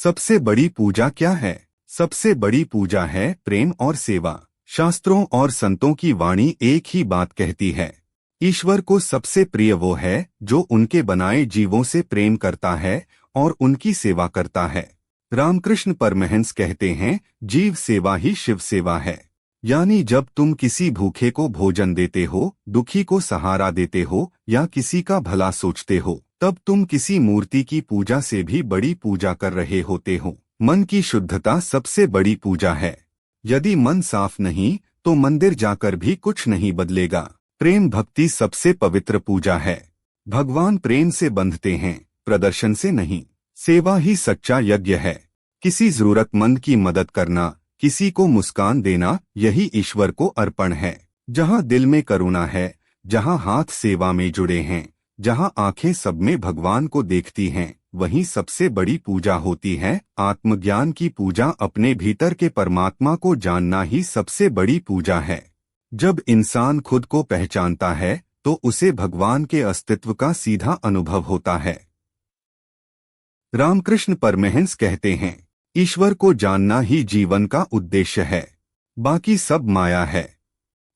सबसे बड़ी पूजा क्या है? सबसे बड़ी पूजा है प्रेम और सेवा। शास्त्रों और संतों की वाणी एक ही बात कहती है। ईश्वर को सबसे प्रिय वो है जो उनके बनाए जीवों से प्रेम करता है और उनकी सेवा करता है। रामकृष्ण परमहंस कहते हैं, जीव सेवा ही शिव सेवा है। यानी जब तुम किसी भूखे को भोजन देते हो, दुखी को सहारा देते हो या किसी का भला सोचते हो, तब तुम किसी मूर्ति की पूजा से भी बड़ी पूजा कर रहे होते हो। मन की शुद्धता सबसे बड़ी पूजा है। यदि मन साफ नहीं तो मंदिर जाकर भी कुछ नहीं बदलेगा। प्रेम भक्ति सबसे पवित्र पूजा है। भगवान प्रेम से बंधते हैं, प्रदर्शन से नहीं। सेवा ही सच्चा यज्ञ है। किसी जरूरतमंद की मदद करना, किसी को मुस्कान देना, यही ईश्वर को अर्पण है। जहाँ दिल में करुणा है, जहाँ हाथ सेवा में जुड़े हैं, जहाँ आंखें सब में भगवान को देखती हैं, वहीं सबसे बड़ी पूजा होती है। आत्मज्ञान की पूजा, अपने भीतर के परमात्मा को जानना ही सबसे बड़ी पूजा है। जब इंसान खुद को पहचानता है तो उसे भगवान के अस्तित्व का सीधा अनुभव होता है। रामकृष्ण परमहंस कहते हैं, ईश्वर को जानना ही जीवन का उद्देश्य है, बाकी सब माया है।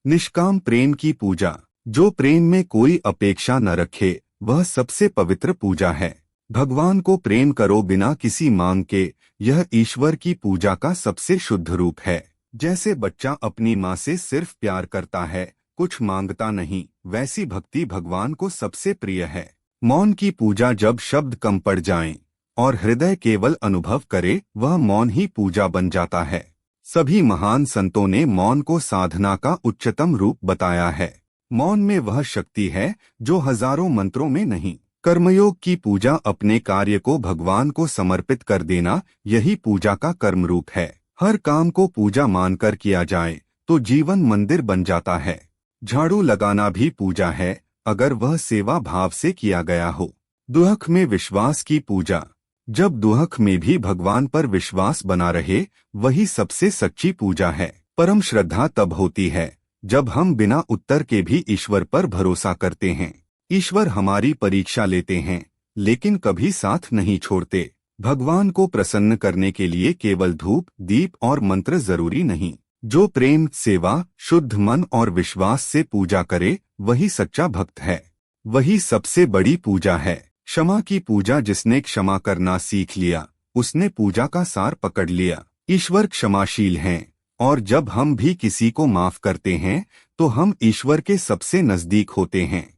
निष्काम प्रेम की पूजा, जो प्रेम में कोई अपेक्षा न रखे, वह सबसे पवित्र पूजा है। भगवान को प्रेम करो बिना किसी मांग के, यह ईश्वर की पूजा का सबसे शुद्ध रूप है। जैसे बच्चा अपनी माँ से सिर्फ प्यार करता है, कुछ मांगता नहीं, वैसी भक्ति भगवान को सबसे प्रिय है। मौन की पूजा, जब शब्द कम पड़ जाएं और हृदय केवल अनुभव करे, वह मौन ही पूजा बन जाता है। सभी महान संतों ने मौन को साधना का उच्चतम रूप बताया है। मौन में वह शक्ति है जो हजारों मंत्रों में नहीं। कर्मयोग की पूजा, अपने कार्य को भगवान को समर्पित कर देना, यही पूजा का कर्म रूप है। हर काम को पूजा मानकर किया जाए तो जीवन मंदिर बन जाता है। झाड़ू लगाना भी पूजा है, अगर वह सेवा भाव से किया गया हो। दुहक में विश्वास की पूजा, जब दुहक में भी भगवान पर विश्वास बना रहे, वही सबसे सच्ची पूजा है। परम श्रद्धा तब होती है जब हम बिना उत्तर के भी ईश्वर पर भरोसा करते हैं। ईश्वर हमारी परीक्षा लेते हैं, लेकिन कभी साथ नहीं छोड़ते। भगवान को प्रसन्न करने के लिए केवल धूप, दीप और मंत्र जरूरी नहीं। जो प्रेम, सेवा, शुद्ध मन और विश्वास से पूजा करे, वही सच्चा भक्त है। वही सबसे बड़ी पूजा है। क्षमा की पूजा, जिसने क्षमा करना सीख लिया, उसने पूजा का सार पकड़ लिया। ईश्वर क्षमाशील हैं, और जब हम भी किसी को माफ करते हैं तो हम ईश्वर के सबसे नजदीक होते हैं।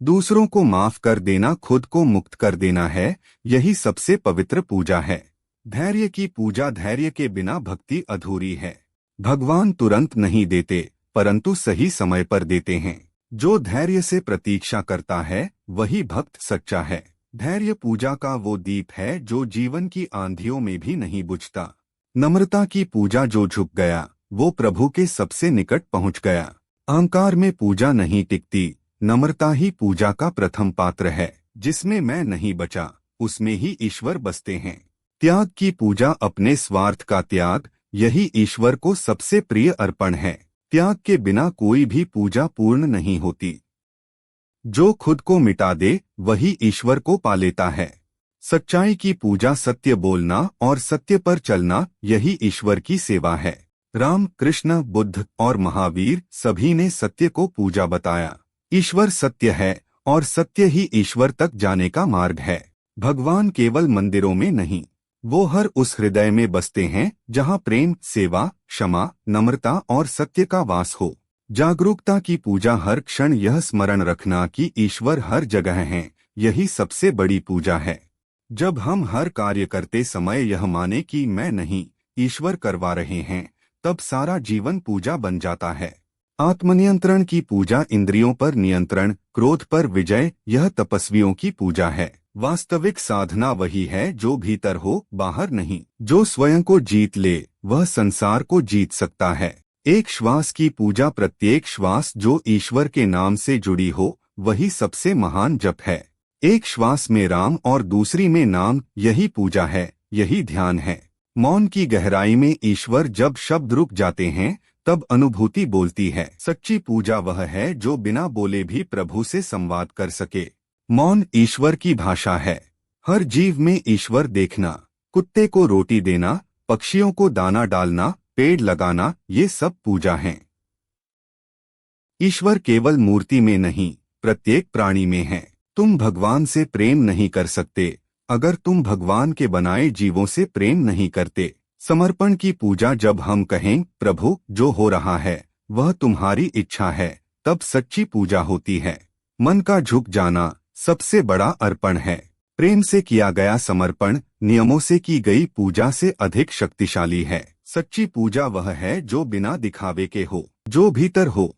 दूसरों को माफ कर देना खुद को मुक्त कर देना है, यही सबसे पवित्र पूजा है। धैर्य की पूजा, धैर्य के बिना भक्ति अधूरी है। भगवान तुरंत नहीं देते, परंतु सही समय पर देते हैं। जो धैर्य से प्रतीक्षा करता है, वही भक्त सच्चा है। धैर्य पूजा का वो दीप है जो जीवन की आंधियों में भी नहीं बुझता। नम्रता की पूजा, जो झुक गया वो प्रभु के सबसे निकट पहुंच गया। अहंकार में पूजा नहीं टिकती, नम्रता ही पूजा का प्रथम पात्र है। जिसमें मैं नहीं बचा, उसमें ही ईश्वर बसते हैं। त्याग की पूजा, अपने स्वार्थ का त्याग, यही ईश्वर को सबसे प्रिय अर्पण है। त्याग के बिना कोई भी पूजा पूर्ण नहीं होती। जो खुद को मिटा दे, वही ईश्वर को पा लेता है। सच्चाई की पूजा, सत्य बोलना और सत्य पर चलना, यही ईश्वर की सेवा है। राम, कृष्ण, बुद्ध और महावीर सभी ने सत्य को पूजा बताया। ईश्वर सत्य है और सत्य ही ईश्वर तक जाने का मार्ग है। भगवान केवल मंदिरों में नहीं, वो हर उस हृदय में बसते हैं जहाँ प्रेम, सेवा, क्षमा, नम्रता और सत्य का वास हो। जागरूकता की पूजा, हर क्षण यह स्मरण रखना कि ईश्वर हर जगह है, यही सबसे बड़ी पूजा है। जब हम हर कार्य करते समय यह माने कि मैं नहीं, ईश्वर करवा रहे हैं, तब सारा जीवन पूजा बन जाता है। आत्मनियंत्रण की पूजा, इंद्रियों पर नियंत्रण, क्रोध पर विजय, यह तपस्वियों की पूजा है। वास्तविक साधना वही है जो भीतर हो, बाहर नहीं। जो स्वयं को जीत ले, वह संसार को जीत सकता है। एक श्वास की पूजा, प्रत्येक श्वास जो ईश्वर के नाम से जुड़ी हो, वही सबसे महान जप है। एक श्वास में राम और दूसरी में नाम, यही पूजा है, यही ध्यान है। मौन की गहराई में ईश्वर, जब शब्द रुक जाते हैं तब अनुभूति बोलती है। सच्ची पूजा वह है जो बिना बोले भी प्रभु से संवाद कर सके। मौन ईश्वर की भाषा है। हर जीव में ईश्वर देखना, कुत्ते को रोटी देना, पक्षियों को दाना डालना, पेड़ लगाना, ये सब पूजा है। ईश्वर केवल मूर्ति में नहीं, प्रत्येक प्राणी में है। तुम भगवान से प्रेम नहीं कर सकते अगर तुम भगवान के बनाए जीवों से प्रेम नहीं करते। समर्पण की पूजा जब हम कहें प्रभु जो हो रहा है वह तुम्हारी इच्छा है, तब सच्ची पूजा होती है। मन का झुक जाना सबसे बड़ा अर्पण है। प्रेम से किया गया समर्पण नियमों से की गई पूजा से अधिक शक्तिशाली है। सच्ची पूजा वह है जो बिना दिखावे के हो, जो भीतर हो,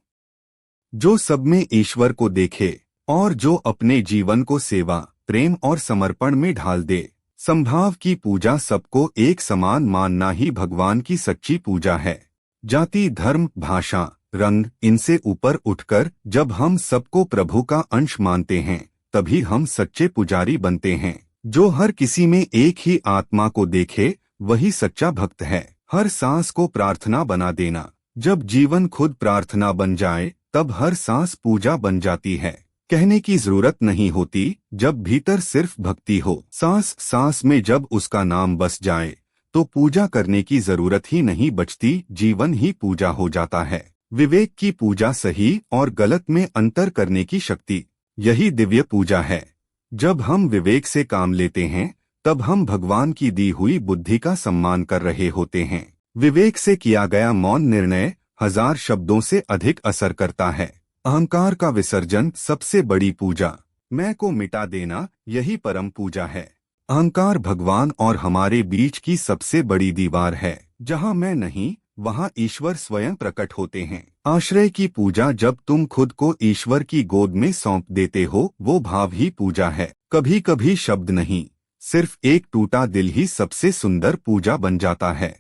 जो सब में ईश्वर को देखे और जो अपने जीवन को सेवा, प्रेम और समर्पण में ढाल दे। संभाव की पूजा सबको एक समान मानना ही भगवान की सच्ची पूजा है। जाति, धर्म, भाषा, रंग, इनसे ऊपर उठकर जब हम सबको प्रभु का अंश मानते हैं तभी हम सच्चे पुजारी बनते हैं। जो हर किसी में एक ही आत्मा को देखे वही सच्चा भक्त है। हर सांस को प्रार्थना बना देना। जब जीवन खुद प्रार्थना बन जाए तब हर सांस पूजा बन जाती है। कहने की जरूरत नहीं होती जब भीतर सिर्फ भक्ति हो। सांस सांस में जब उसका नाम बस जाए तो पूजा करने की जरूरत ही नहीं बचती, जीवन ही पूजा हो जाता है। विवेक की पूजा, सही और गलत में अंतर करने की शक्ति, यही दिव्य पूजा है। जब हम विवेक से काम लेते हैं तब हम भगवान की दी हुई बुद्धि का सम्मान कर रहे होते हैं। विवेक से किया गया मौन निर्णय 1000 शब्दों से अधिक असर करता है। अहंकार का विसर्जन सबसे बड़ी पूजा। मैं को मिटा देना यही परम पूजा है। अहंकार भगवान और हमारे बीच की सबसे बड़ी दीवार है। जहाँ मैं नहीं वहाँ ईश्वर स्वयं प्रकट होते हैं। आश्रय की पूजा, जब तुम खुद को ईश्वर की गोद में सौंप देते हो वो भाव ही पूजा है। कभी कभी शब्द नहीं, सिर्फ एक टूटा दिल ही सबसे सुंदर पूजा बन जाता है।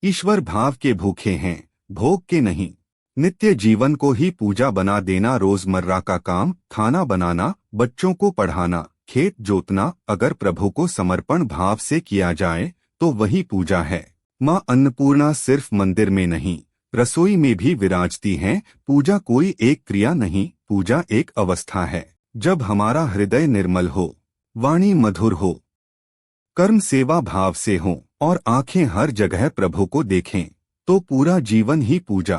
ईश्वर भाव के भूखे हैं, भोग के नहीं। नित्य जीवन को ही पूजा बना देना, रोजमर्रा का काम, खाना बनाना, बच्चों को पढ़ाना, खेत जोतना, अगर प्रभु को समर्पण भाव से किया जाए तो वही पूजा है। माँ अन्नपूर्णा सिर्फ मंदिर में नहीं, रसोई में भी विराजती हैं। पूजा कोई एक क्रिया नहीं, पूजा एक अवस्था है। जब हमारा हृदय निर्मल हो, वाणी मधुर हो, कर्म सेवा भाव से हो और आंखें हर जगह प्रभु को देखें तो पूरा जीवन ही पूजा।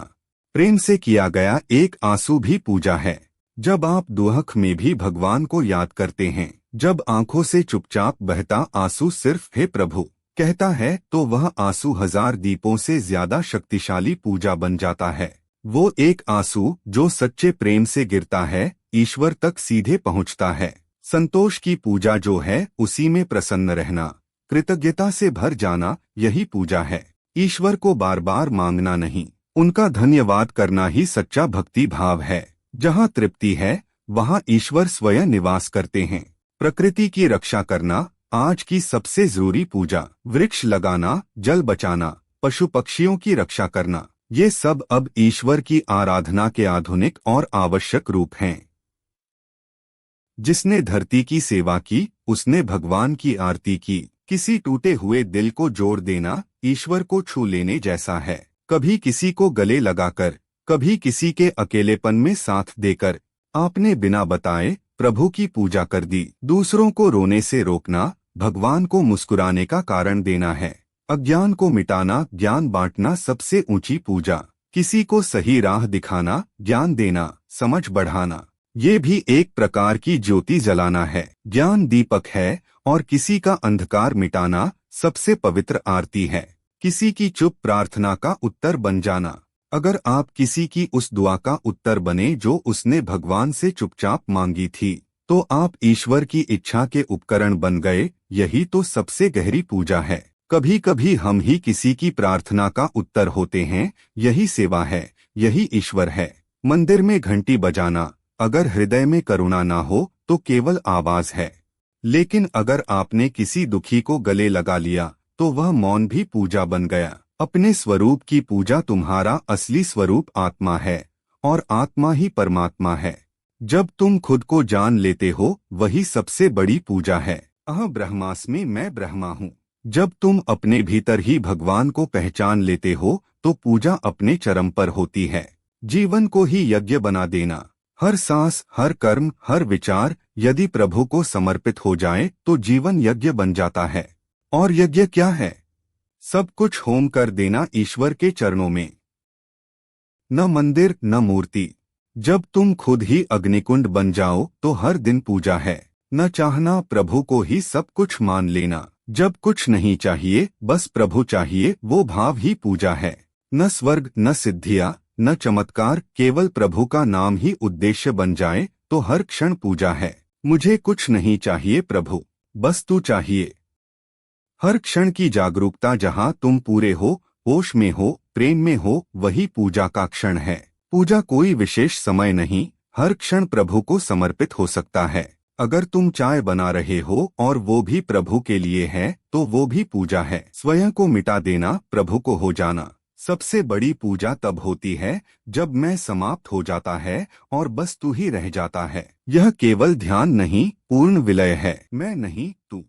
प्रेम से किया गया एक आंसू भी पूजा है। जब आप दुख में भी भगवान को याद करते हैं, जब आंखों से चुपचाप बहता आंसू सिर्फ हे प्रभु कहता है तो वह आंसू 1000 दीपों से ज्यादा शक्तिशाली पूजा बन जाता है। वो एक आंसू जो सच्चे प्रेम से गिरता है ईश्वर तक सीधे पहुंचता है। संतोष की पूजा जो है उसी में प्रसन्न रहना, कृतज्ञता से भर जाना, यही पूजा है। ईश्वर को बार बार मांगना नहीं, उनका धन्यवाद करना ही सच्चा भक्ति भाव है। जहाँ तृप्ति है वहाँ ईश्वर स्वयं निवास करते हैं। प्रकृति की रक्षा करना आज की सबसे जरूरी पूजा। वृक्ष लगाना, जल बचाना, पशु पक्षियों की रक्षा करना, ये सब अब ईश्वर की आराधना के आधुनिक और आवश्यक रूप हैं। जिसने धरती की सेवा की उसने भगवान की आरती की। किसी टूटे हुए दिल को जोड़ देना ईश्वर को छू लेने जैसा है। कभी किसी को गले लगाकर, कभी किसी के अकेलेपन में साथ देकर आपने बिना बताए प्रभु की पूजा कर दी। दूसरों को रोने से रोकना भगवान को मुस्कुराने का कारण देना है। अज्ञान को मिटाना, ज्ञान बांटना सबसे ऊंची पूजा। किसी को सही राह दिखाना, ज्ञान देना, समझ बढ़ाना, ये भी एक प्रकार की ज्योति जलाना है। ज्ञान दीपक है और किसी का अंधकार मिटाना सबसे पवित्र आरती है। किसी की चुप प्रार्थना का उत्तर बन जाना। अगर आप किसी की उस दुआ का उत्तर बने जो उसने भगवान से चुपचाप मांगी थी तो आप ईश्वर की इच्छा के उपकरण बन गए। यही तो सबसे गहरी पूजा है। कभी कभी हम ही किसी की प्रार्थना का उत्तर होते हैं। यही सेवा है, यही ईश्वर है। मंदिर में घंटी बजाना, अगर हृदय में करुणा ना हो तो केवल आवाज है। लेकिन अगर आपने किसी दुखी को गले लगा लिया तो वह मौन भी पूजा बन गया। अपने स्वरूप की पूजा। तुम्हारा असली स्वरूप आत्मा है और आत्मा ही परमात्मा है। जब तुम खुद को जान लेते हो वही सबसे बड़ी पूजा है। ब्रह्मास्मि, मैं ब्रह्मा हूँ। जब तुम अपने भीतर ही भगवान को पहचान लेते हो तो पूजा अपने चरम पर होती है। जीवन को ही यज्ञ बना देना, हर सांस, हर कर्म, हर विचार यदि प्रभु को समर्पित हो जाए तो जीवन यज्ञ बन जाता है। और यज्ञ क्या है? सब कुछ होम कर देना ईश्वर के चरणों में। न मंदिर न मूर्ति। जब तुम खुद ही अग्निकुंड बन जाओ तो हर दिन पूजा है। न चाहना, प्रभु को ही सब कुछ मान लेना। जब कुछ नहीं चाहिए, बस प्रभु चाहिए, वो भाव ही पूजा है। न स्वर्ग न सिद्धियां न चमत्कार, केवल प्रभु का नाम ही उद्देश्य बन जाए तो हर क्षण पूजा है। मुझे कुछ नहीं चाहिए प्रभु, बस तू चाहिए। हर क्षण की जागरूकता, जहाँ तुम पूरे हो, होश में हो, प्रेम में हो, वही पूजा का क्षण है। पूजा कोई विशेष समय नहीं, हर क्षण प्रभु को समर्पित हो सकता है। अगर तुम चाय बना रहे हो और वो भी प्रभु के लिए है तो वो भी पूजा है। स्वयं को मिटा देना, प्रभु को हो जाना। सबसे बड़ी पूजा तब होती है जब मैं समाप्त हो जाता है और बस तू ही रह जाता है। यह केवल ध्यान नहीं, पूर्ण विलय है। मैं नहीं, तू।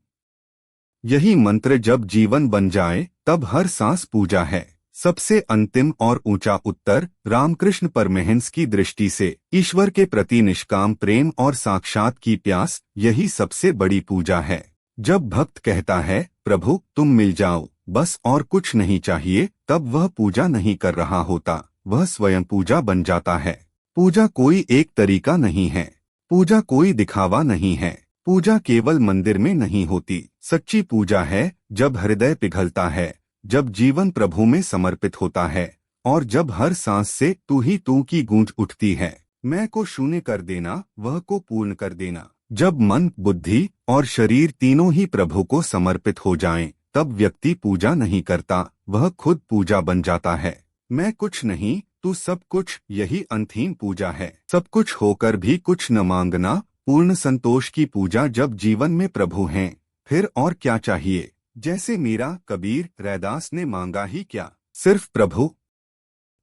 यही मंत्र जब जीवन बन जाए तब हर सांस पूजा है। सबसे अंतिम और ऊंचा उत्तर, रामकृष्ण परमहंस की दृष्टि से ईश्वर के प्रति निष्काम प्रेम और साक्षात की प्यास, यही सबसे बड़ी पूजा है। जब भक्त कहता है प्रभु तुम मिल जाओ बस और कुछ नहीं चाहिए, तब वह पूजा नहीं कर रहा होता, वह स्वयं पूजा बन जाता है। पूजा कोई एक तरीका नहीं है, पूजा कोई दिखावा नहीं है। पूजा केवल मंदिर में नहीं होती। सच्ची पूजा है जब हृदय पिघलता है, जब जीवन प्रभु में समर्पित होता है और जब हर सांस से तू ही तू की गूंज उठती है। मैं को शून्य कर देना, वह को पूर्ण कर देना। जब मन, बुद्धि और शरीर तीनों ही प्रभु को समर्पित हो जाएं, तब व्यक्ति पूजा नहीं करता, वह खुद पूजा बन जाता है। मैं कुछ नहीं, तू सब कुछ, यही अंतहीन पूजा है। सब कुछ होकर भी कुछ न मांगना, पूर्ण संतोष की पूजा। जब जीवन में प्रभु हैं, फिर और क्या चाहिए? जैसे मीरा, कबीर, रैदास ने मांगा ही क्या, सिर्फ प्रभु,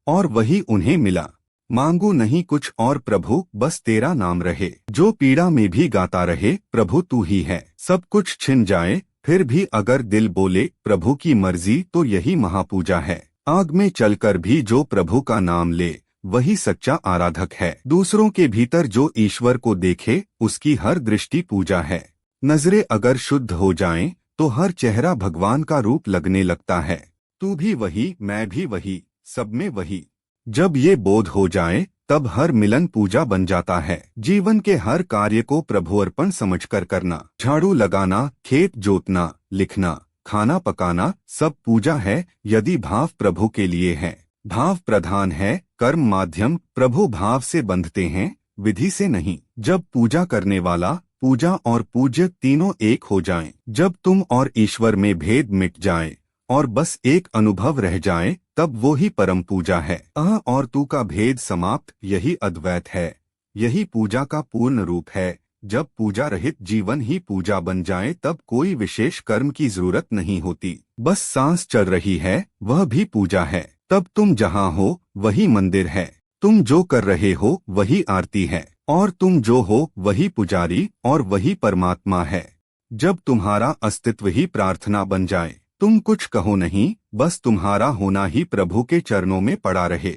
और वही उन्हें मिला। मांगू नहीं कुछ और प्रभु, बस तेरा नाम रहे। जो पीड़ा में भी गाता रहे प्रभु तू ही है। सब कुछ छिन जाए फिर भी अगर दिल बोले प्रभु की मर्जी, तो यही महापूजा है। आग में चलकर भी जो प्रभु का नाम ले, वही सच्चा आराधक है। दूसरों के भीतर जो ईश्वर को देखे, उसकी हर दृष्टि पूजा है। नजरें अगर शुद्ध हो जाएं, तो हर चेहरा भगवान का रूप लगने लगता है। तू भी वही, मैं भी वही, सब में वही। जब ये बोध हो जाए, तब हर मिलन पूजा बन जाता है। जीवन के हर कार्य को प्रभु अर्पण समझकर करना। झाड़ू लगाना, खेत जोतना, लिखना, खाना पकाना, सब पूजा है यदि भाव प्रभु के लिए है। भाव प्रधान है, कर्म माध्यम। प्रभु भाव से बंधते हैं, विधि से नहीं। जब पूजा करने वाला, पूजा और पूज्य तीनों एक हो जाएं, जब तुम और ईश्वर में भेद मिट जाए और बस एक अनुभव रह जाए, तब वो ही परम पूजा है। अह और तू का भेद समाप्त, यही अद्वैत है। यही पूजा का पूर्ण रूप है। जब पूजा रहित जीवन ही पूजा बन जाए, तब कोई विशेष कर्म की जरूरत नहीं होती। बस सांस चल रही है, वह भी पूजा है। तब तुम जहाँ हो, वही मंदिर है। तुम जो कर रहे हो, वही आरती है। और तुम जो हो, वही पुजारी और वही परमात्मा है। जब तुम्हारा अस्तित्व ही प्रार्थना बन जाए, तुम कुछ कहो नहीं, बस तुम्हारा होना ही प्रभु के चरणों में पड़ा रहे,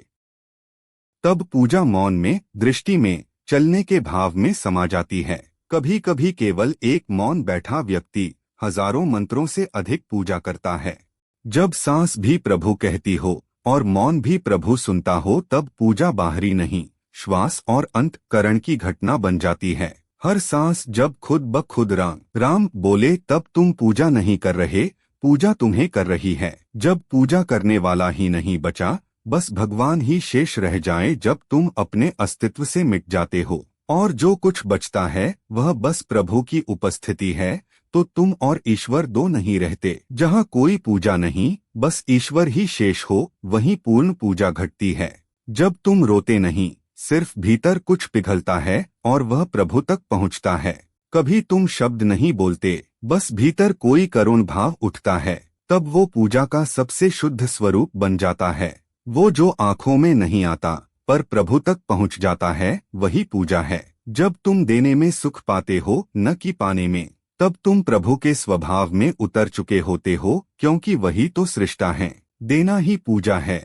तब पूजा मौन में, दृष्टि में, चलने के भाव में समा जाती है। कभी कभी केवल एक मौन बैठा व्यक्ति हजारों मंत्रों से अधिक पूजा करता है। जब सांस भी प्रभु कहती हो और मौन भी प्रभु सुनता हो, तब पूजा बाहरी नहीं, श्वास और अंतःकरण की घटना बन जाती है। हर सांस जब खुद ब खुद राम राम बोले, तब तुम पूजा नहीं कर रहे, पूजा तुम्हें कर रही है। जब पूजा करने वाला ही नहीं बचा, बस भगवान ही शेष रह जाए, जब तुम अपने अस्तित्व से मिट जाते हो और जो कुछ बचता है वह बस प्रभु की उपस्थिति है, तो तुम और ईश्वर दो नहीं रहते। जहाँ कोई पूजा नहीं, बस ईश्वर ही शेष हो, वहीं पूर्ण पूजा घटती है। जब तुम रोते नहीं, सिर्फ भीतर कुछ पिघलता है और वह प्रभु तक पहुँचता है। कभी तुम शब्द नहीं बोलते, बस भीतर कोई करुण भाव उठता है, तब वो पूजा का सबसे शुद्ध स्वरूप बन जाता है। वो जो आँखों में नहीं आता पर प्रभु तक पहुँच जाता है, वही पूजा है। जब तुम देने में सुख पाते हो, न कि पाने में, तब तुम प्रभु के स्वभाव में उतर चुके होते हो, क्योंकि वही तो सृष्टा है। देना ही पूजा है,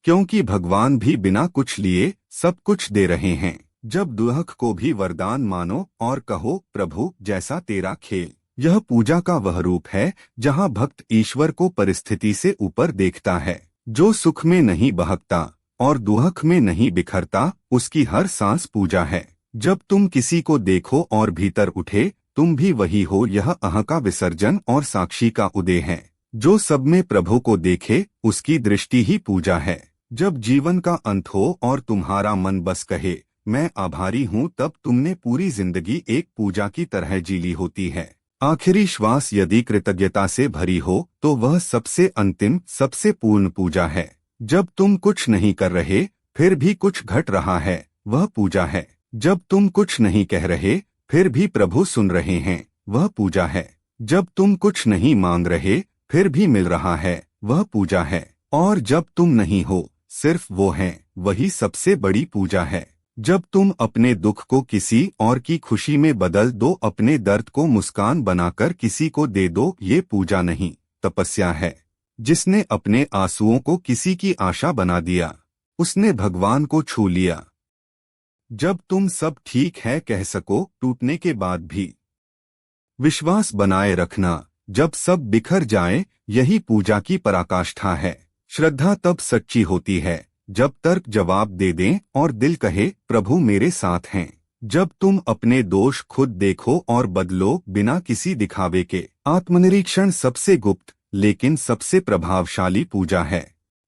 क्योंकि भगवान भी बिना कुछ लिए सब कुछ दे रहे हैं। जब दुहक को भी वरदान मानो और कहो प्रभु जैसा तेरा खेल। यह पूजा का वह रूप है जहाँ भक्त ईश्वर को परिस्थिति से ऊपर देखता है। जो सुख में नहीं बहकता और दुहक में नहीं बिखरता, उसकी हर सांस पूजा है। जब तुम किसी को देखो और भीतर उठे, तुम भी वही हो। यह अह का विसर्जन और साक्षी का उदय है। जो सब में प्रभु को देखे, उसकी दृष्टि ही पूजा है। जब जीवन का अंत हो और तुम्हारा मन बस कहे मैं आभारी हूँ, तब तुमने पूरी जिंदगी एक पूजा की तरह जी ली होती है। आखिरी श्वास यदि कृतज्ञता से भरी हो तो वह सबसे अंतिम, सबसे पूर्ण पूजा है। जब तुम कुछ नहीं कर रहे फिर भी कुछ घट रहा है, वह पूजा है। जब तुम कुछ नहीं कह रहे फिर भी प्रभु सुन रहे हैं, वह पूजा है। जब तुम कुछ नहीं मांग रहे फिर भी मिल रहा है, वह पूजा है। और जब तुम नहीं हो, सिर्फ वो हैं, वही सबसे बड़ी पूजा है। जब तुम अपने दुख को किसी और की खुशी में बदल दो, अपने दर्द को मुस्कान बनाकर किसी को दे दो, ये पूजा नहीं, तपस्या है। जिसने अपने आंसुओं को किसी की आशा बना दिया, उसने भगवान को छू लिया। जब तुम सब ठीक है कह सको टूटने के बाद भी, विश्वास बनाए रखना जब सब बिखर जाए, यही पूजा की पराकाष्ठा है। श्रद्धा तब सच्ची होती है जब तर्क जवाब दे दें और दिल कहे प्रभु मेरे साथ हैं। जब तुम अपने दोष खुद देखो और बदलो बिना किसी दिखावे के। आत्मनिरीक्षण सबसे गुप्त लेकिन सबसे प्रभावशाली पूजा है।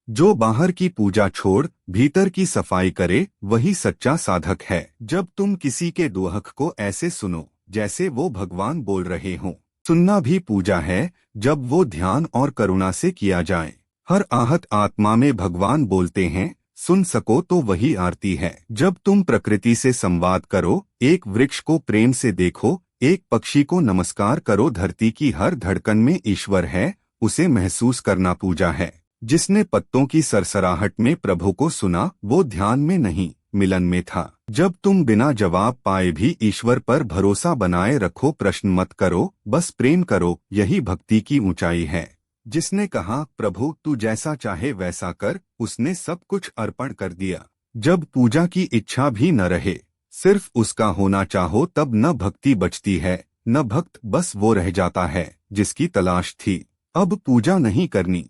जो बाहर की पूजा छोड़ भीतर की सफाई करे, वही सच्चा साधक है। जब तुम किसी के दुहक को ऐसे सुनो जैसे वो भगवान बोल रहे हों, सुनना भी पूजा है जब वो ध्यान और करुणा से किया जाए। हर आहत आत्मा में भगवान बोलते हैं, सुन सको तो वही आरती है। जब तुम प्रकृति से संवाद करो, एक वृक्ष को प्रेम से देखो, एक पक्षी को नमस्कार करो, धरती की हर धड़कन में ईश्वर है, उसे महसूस करना पूजा है। जिसने पत्तों की सरसराहट में प्रभु को सुना, वो ध्यान में नहीं मिलन में था। जब तुम बिना जवाब पाए भी ईश्वर पर भरोसा बनाए रखो, प्रश्न मत करो, बस प्रेम करो, यही भक्ति की ऊंचाई है। जिसने कहा प्रभु तू जैसा चाहे वैसा कर, उसने सब कुछ अर्पण कर दिया। जब पूजा की इच्छा भी न रहे, सिर्फ उसका होना चाहो, तब न भक्ति बचती है न भक्त, बस वो रह जाता है जिसकी तलाश थी। अब पूजा नहीं करनी,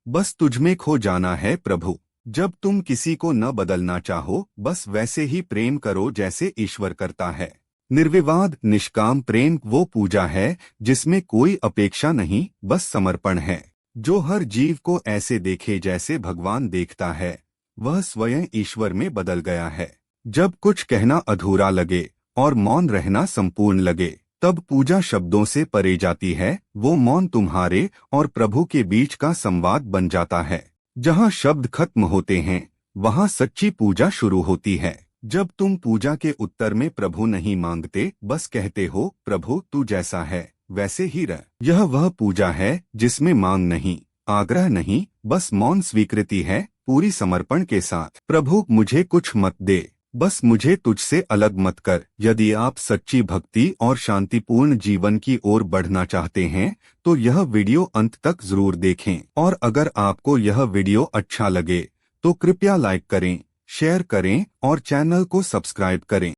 बस तुझमें खो जाना है प्रभु। जब तुम किसी को न बदलना चाहो, बस वैसे ही प्रेम करो जैसे ईश्वर करता है। निर्विवाद निष्काम प्रेम वो पूजा है जिसमें कोई अपेक्षा नहीं, बस समर्पण है। जो हर जीव को ऐसे देखे जैसे भगवान देखता है, वह स्वयं ईश्वर में बदल गया है। जब कुछ कहना अधूरा लगे और मौन रहना संपूर्ण लगे, तब पूजा शब्दों से परे जाती है। वो मौन तुम्हारे और प्रभु के बीच का संवाद बन जाता है। जहाँ शब्द खत्म होते हैं, वहाँ सच्ची पूजा शुरू होती है। जब तुम पूजा के उत्तर में प्रभु नहीं मांगते, बस कहते हो प्रभु तू जैसा है वैसे ही रह, यह वह पूजा है जिसमें मांग नहीं, आग्रह नहीं, बस मौन स्वीकृति है पूरी समर्पण के साथ। प्रभु मुझे कुछ मत दे, बस मुझे तुझसे अलग मत कर। यदि आप सच्ची भक्ति और शांतिपूर्ण जीवन की ओर बढ़ना चाहते हैं तो यह वीडियो अंत तक जरूर देखें। और अगर आपको यह वीडियो अच्छा लगे तो कृपया लाइक करें, शेयर करें और चैनल को सब्सक्राइब करें।